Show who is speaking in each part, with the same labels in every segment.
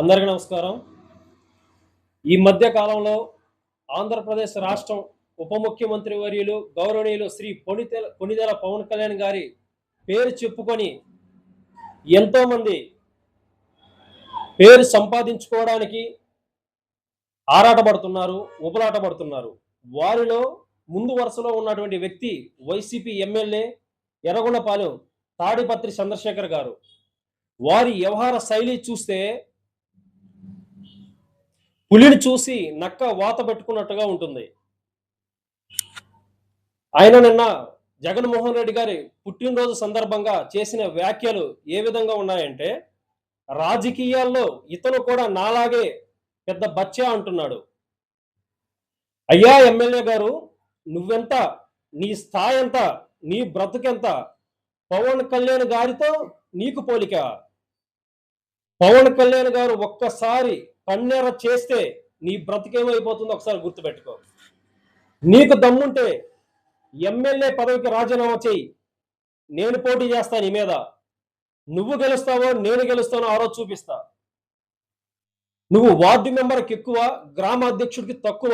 Speaker 1: అందరికీ నమస్కారం. ఈ మధ్య కాలంలో ఆంధ్రప్రదేశ్ రాష్ట్రం ఉప ముఖ్యమంత్రి వర్యులు గౌరవనీయులు శ్రీ కొణిదెల పవన్ కళ్యాణ్ గారి పేరు చెప్పుకొని ఎంతోమంది పేరు సంపాదించుకోవడానికి ఆరాటపడుతున్నారు, ఉబలాటపడుతున్నారు. వారిలో ముందు వరుసలో ఉన్నటువంటి వ్యక్తి వైసీపీ ఎమ్మెల్యే ఎర్రగొండపాలెం తాడిపత్రి చంద్రశేఖర్ గారు. వారి వ్యవహార శైలి చూస్తే పులిని చూసి నక్క వాత పెట్టుకున్నట్టుగా ఉంటుంది. ఆయన నిన్న జగన్మోహన్ రెడ్డి గారి పుట్టినరోజు సందర్భంగా చేసిన వ్యాఖ్యలు ఏ విధంగా ఉన్నాయంటే, రాజకీయాల్లో ఇతను కూడా నాలాగే పెద్ద బచ్చా అంటున్నాడు. అయ్యా ఎమ్మెల్యే గారు, నువ్వెంత, నీ స్థాయి ఎంత, నీ బ్రతుకెంత, పవన్ కళ్యాణ్ గారితో నీకు పోలిక. పవన్ కళ్యాణ్ గారు ఒక్కసారి కన్నెర చేస్తే నీ బ్రతికేమైపోతుందో ఒకసారి గుర్తుపెట్టుకో. నీకు దమ్ముంటే ఎమ్మెల్యే పదవికి రాజీనామా చేయి, నేను పోటీ చేస్తా నీ మీద. నువ్వు గెలుస్తావో నేను గెలుస్తానో ఆ రోజు చూపిస్తా. నువ్వు వార్డు మెంబర్కి ఎక్కువ, గ్రామ అధ్యక్షుడికి తక్కువ.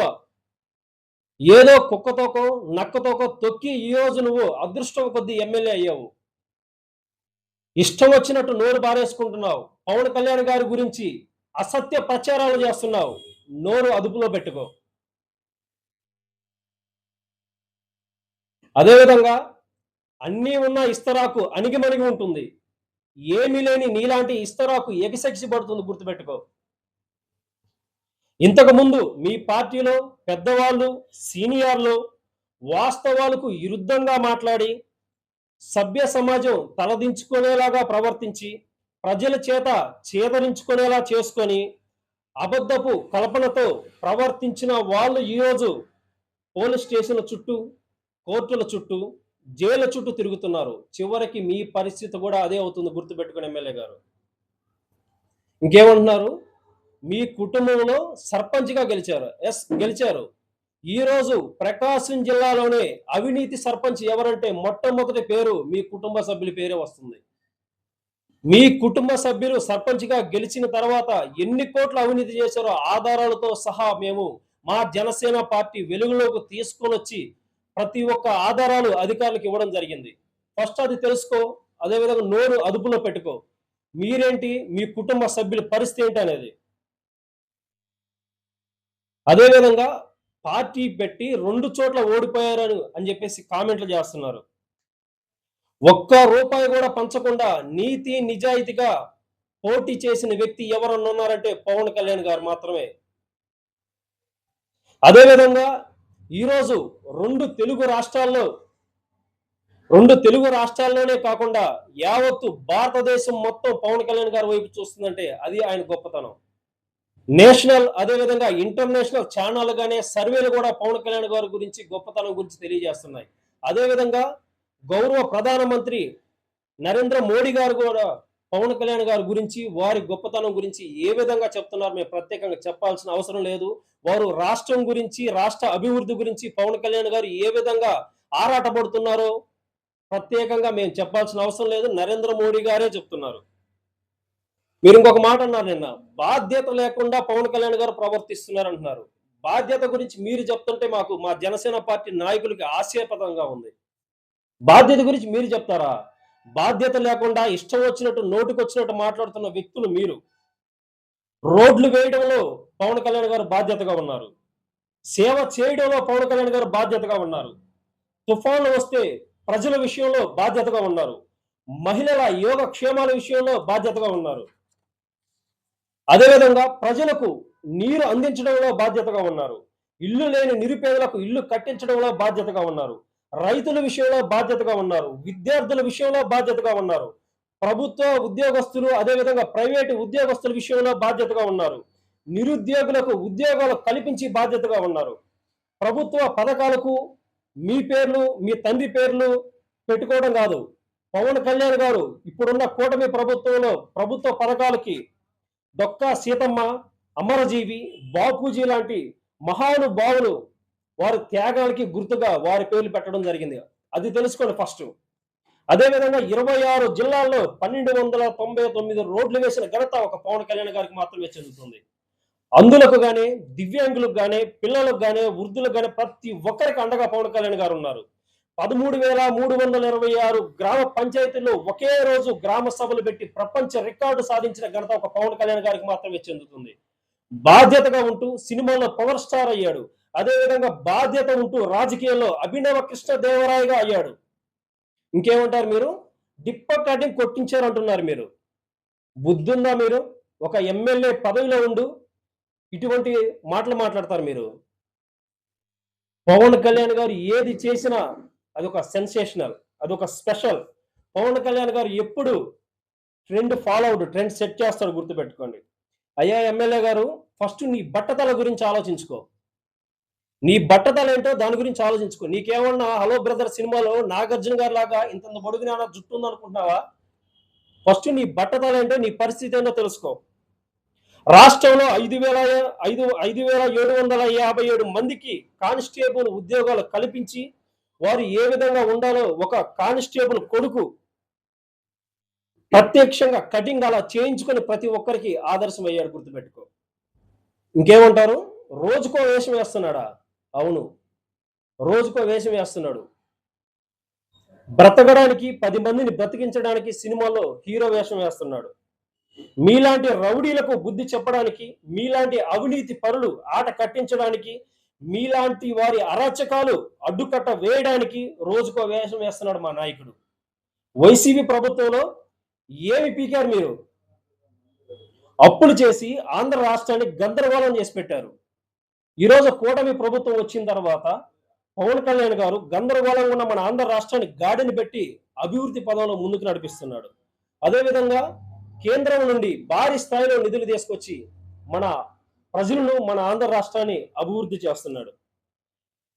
Speaker 1: ఏదో కుక్కతోకో నక్కతోకో తొక్కి ఈ రోజు నువ్వు అదృష్టం కొద్దీ ఎమ్మెల్యే అయ్యావు. ఇష్టం వచ్చినట్టు నోరు బారేసుకుంటున్నావు. పవన్ కళ్యాణ్ గారి గురించి అసత్య ప్రచారాలు చేస్తున్నావు. నోరు అదుపులో పెట్టుకో. అదేవిధంగా అన్నీ ఉన్న ఇస్తరాకు అణిగిమణిగి ఉంటుంది. ఏమీ లేని నీలాంటి ఇస్తరాకు ఎగిసెగిసి పడుతుంది, గుర్తుపెట్టుకో. ఇంతకుముందు మీ పార్టీలో పెద్దవాళ్ళు, సీనియర్లు వాస్తవాలకు విరుద్ధంగా మాట్లాడి సభ్య సమాజం తలదించుకునేలాగా ప్రవర్తించి ప్రజల చేత చేదరించుకునేలా చేసుకొని అబద్ధపు కల్పనతో ప్రవర్తించిన వాళ్ళు ఈరోజు పోలీస్ స్టేషన్ల చుట్టూ, కోర్టుల చుట్టూ, జైళ్ళ చుట్టూ తిరుగుతున్నారు. చివరికి మీ పరిస్థితి కూడా అదే అవుతుంది, గుర్తుపెట్టుకుని ఎమ్మెల్యే గారు. ఇంకేమంటున్నారు? మీ కుటుంబంలో సర్పంచ్గా గెలిచారు. ఎస్, గెలిచారు. ఈరోజు ప్రకాశం జిల్లాలోనే అవినీతి సర్పంచ్ ఎవరంటే మొట్టమొదటి పేరు మీ కుటుంబ సభ్యుల పేరే వస్తుంది. మీ కుటుంబ సభ్యులు సర్పంచ్గా గెలిచిన తర్వాత ఎన్ని కోట్ల అవినీతి చేశారో ఆధారాలతో సహా మేము మా జనసేన పార్టీ వెలుగులోకి తీసుకొని వచ్చి ప్రతి ఒక్క ఆధారాలు అధికారులకు ఇవ్వడం జరిగింది. ఫస్ట్ అది తెలుసుకో. అదేవిధంగా నోరు అదుపులో పెట్టుకో. మీరేంటి, మీ కుటుంబ సభ్యుల పరిస్థితి ఏంటి అనేది. అదేవిధంగా పార్టీ పెట్టి 2 చోట్ల ఓడిపోయారు అని చెప్పేసి కామెంట్లు చేస్తున్నారు. ఒక్క రూపాయి కూడా పంచకుండా నీతి నిజాయితీగా పోటీ చేసిన వ్యక్తి ఎవరన్నా ఉన్నారంటే పవన్ కళ్యాణ్ గారు మాత్రమే. అదేవిధంగా ఈరోజు రెండు తెలుగు రాష్ట్రాల్లోనే కాకుండా యావత్తు భారతదేశం మొత్తం పవన్ కళ్యాణ్ గారి వైపు చూస్తుందంటే అది ఆయన గొప్పతనం. నేషనల్ అదేవిధంగా ఇంటర్నేషనల్ ఛానల్ గానే సర్వేలు కూడా పవన్ కళ్యాణ్ గారి గురించి గొప్పతనం గురించి తెలియజేస్తున్నాయి. అదేవిధంగా గౌరవ ప్రధానమంత్రి నరేంద్ర మోడీ గారు కూడా పవన్ కళ్యాణ్ గారి గురించి, వారి గొప్పతనం గురించి ఏ విధంగా చెప్తున్నారు మేము ప్రత్యేకంగా చెప్పాల్సిన అవసరం లేదు. వారు రాష్ట్రం గురించి, రాష్ట్ర అభివృద్ధి గురించి పవన్ కళ్యాణ్ గారు ఏ విధంగా ఆరాటపడుతున్నారో ప్రత్యేకంగా మేము చెప్పాల్సిన అవసరం లేదు. నరేంద్ర మోడీ గారే చెప్తున్నారు. మీరు ఇంకొక మాట అన్నారు నిన్న, బాధ్యత లేకుండా పవన్ కళ్యాణ్ గారు ప్రవర్తిస్తున్నారు అంటున్నారు. బాధ్యత గురించి మీరు చెప్తుంటే మాకు మా జనసేన పార్టీ నాయకులకి ఆశ్చర్యపదంగా ఉంది. బాధ్యత గురించి మీరు చెప్తారా? బాధ్యత లేకుండా ఇష్టం వచ్చినట్టు నోటికొచ్చినట్టు మాట్లాడుతున్న వ్యక్తులు మీరు. రోడ్లు వేయడంలో పవన్ కళ్యాణ్ గారు బాధ్యతగా ఉన్నారు. సేవ చేయడంలో పవన్ కళ్యాణ్ గారు బాధ్యతగా ఉన్నారు. తుఫాన్లు వస్తే ప్రజల విషయంలో బాధ్యతగా ఉన్నారు. మహిళల యోగక్షేమాల విషయంలో బాధ్యతగా ఉన్నారు. అదేవిధంగా ప్రజలకు నీరు అందించడంలో బాధ్యతగా ఉన్నారు. ఇల్లు లేని నిరుపేదలకు ఇల్లు కట్టించడంలో బాధ్యతగా ఉన్నారు. రైతుల విషయంలో బాధ్యతగా ఉన్నారు. విద్యార్థుల విషయంలో బాధ్యతగా ఉన్నారు. ప్రభుత్వ ఉద్యోగస్తులు అదేవిధంగా ప్రైవేటు ఉద్యోగస్తుల విషయంలో బాధ్యతగా ఉన్నారు. నిరుద్యోగులకు ఉద్యోగాలు కల్పించి బాధ్యతగా ఉన్నారు. ప్రభుత్వ పథకాలకు మీ పేర్లు, మీ తండ్రి పేర్లు పెట్టుకోవడం కాదు. పవన్ కళ్యాణ్ గారు ఇప్పుడున్న కూటమి ప్రభుత్వంలో ప్రభుత్వ పథకాలకి డొక్కా సీతమ్మ, అమరజీవి, బాపూజీ లాంటి మహానుభావులు వారి త్యాగాలకి గుర్తుగా వారి పేర్లు పెట్టడం జరిగింది. అది తెలుసుకోండి ఫస్ట్. అదేవిధంగా 26 జిల్లాల్లో 1299 రోడ్లు వేసిన ఘనత ఒక పవన్ కళ్యాణ్ గారికి మాత్రమే చెందుతుంది. అందులకు గాని, దివ్యాంగులకు గాని, పిల్లలకు గాని, వృద్ధులకు గాని ప్రతి ఒక్కరికి అండగా పవన్ కళ్యాణ్ గారు ఉన్నారు. 13,326 గ్రామ పంచాయతీల్లో ఒకే రోజు గ్రామ సభలు పెట్టి ప్రపంచ రికార్డు సాధించిన ఘనత ఒక పవన్ కళ్యాణ్ గారికి మాత్రమే చెందుతుంది. బాధ్యతగా ఉంటూ సినిమాలో పవర్ స్టార్ అయ్యాడు. అదేవిధంగా బాధ్యత ఉంటూ రాజకీయాల్లో అభినవ కృష్ణదేవరాయగా అయ్యాడు. ఇంకేమంటారు మీరు? డిప్ప కటింగ్ కొట్టించారు అంటున్నారు మీరు. బుద్ధుందా మీరు? ఒక ఎమ్మెల్యే పదవిలో ఉండు ఇటువంటి మాటలు మాట్లాడతారు మీరు. పవన్ కళ్యాణ్ గారు ఏది చేసినా అదొక సెన్సేషనల్, అదొక స్పెషల్. పవన్ కళ్యాణ్ గారు ఎప్పుడు ట్రెండ్ ఫాలో అవుడు, ట్రెండ్ సెట్ చేస్తాడు, గుర్తుపెట్టుకోండి. అయ్యా ఎమ్మెల్యే గారు, ఫస్ట్ నీ బట్టతల గురించి ఆలోచించుకో. నీ బట్టతల ఏంటో దాని గురించి ఆలోచించుకో. నీకేమన్నా హలో బ్రదర్ సినిమాలో నాగార్జున గారి లాగా ఇంత పొడుగున జుట్టు ఉందనుకుంటున్నావా? ఫస్ట్ నీ బట్టతల ఏంటో, నీ పరిస్థితి ఏంటో తెలుసుకో. రాష్ట్రంలో 5,757 మందికి కానిస్టేబుల్ ఉద్యోగాలు కల్పించి వారు ఏ విధంగా ఉండాలో ఒక కానిస్టేబుల్ కొడుకు ప్రత్యక్షంగా కటింగ్ అలా చేయించుకొని ప్రతి ఒక్కరికి ఆదర్శం అయ్యాడు, గుర్తుపెట్టుకో. ఇంకేమంటారు? రోజుకో వేషం వేస్తున్నాడా? అవును, రోజుకో వేషం వేస్తున్నాడు. బ్రతకడానికి 10 మందిని బ్రతికించడానికి సినిమాలో హీరో వేషం వేస్తున్నాడు. మీలాంటి రౌడీలకు బుద్ధి చెప్పడానికి, మీలాంటి అవినీతి పరులు ఆట కట్టించడానికి, మీలాంటి వారి అరాచకాలు అడ్డుకట్ట వేయడానికి రోజుకో వేషం వేస్తున్నాడు మా నాయకుడు. వైసీపీ ప్రభుత్వంలో ఏమి పీకారు మీరు? అప్పులు చేసి ఆంధ్ర రాష్ట్రాన్ని గందరగోళం చేసి పెట్టారు. ఈరోజు కూటమి ప్రభుత్వం వచ్చిన తర్వాత పవన్ కళ్యాణ్ గారు గందరగోళంగా ఉన్న మన ఆంధ్ర రాష్ట్రాన్ని గాడిని పెట్టి అభివృద్ధి పదంలో ముందుకు నడిపిస్తున్నాడు. అదేవిధంగా కేంద్రం నుండి భారీ స్థాయిలో నిధులు తీసుకొచ్చి మన ప్రజలను, మన ఆంధ్ర రాష్ట్రాన్ని అభివృద్ధి చేస్తున్నాడు.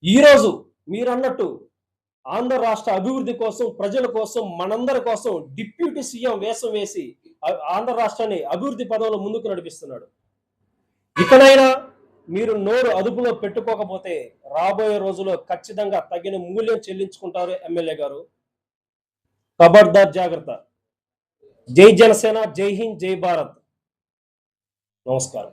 Speaker 1: ఈరోజు మీరన్నట్టు ఆంధ్ర రాష్ట్ర అభివృద్ధి కోసం, ప్రజల కోసం, మనందరి కోసం డిప్యూటీ సీఎం వేషం వేసి ఆంధ్ర రాష్ట్రాన్ని అభివృద్ధి పదంలో ముందుకు నడిపిస్తున్నాడు. ఇకనైనా మీరు నోరు అదుపులో పెట్టుకోకపోతే రాబోయే రోజుల్లో ఖచ్చితంగా తగిన మూల్యం చెల్లించుకుంటారు ఎమ్మెల్యే గారు. ఖబర్దార్, జాగ్రత్త. జై జనసేన, జై హింద్, జై భారత్. నమస్కారం.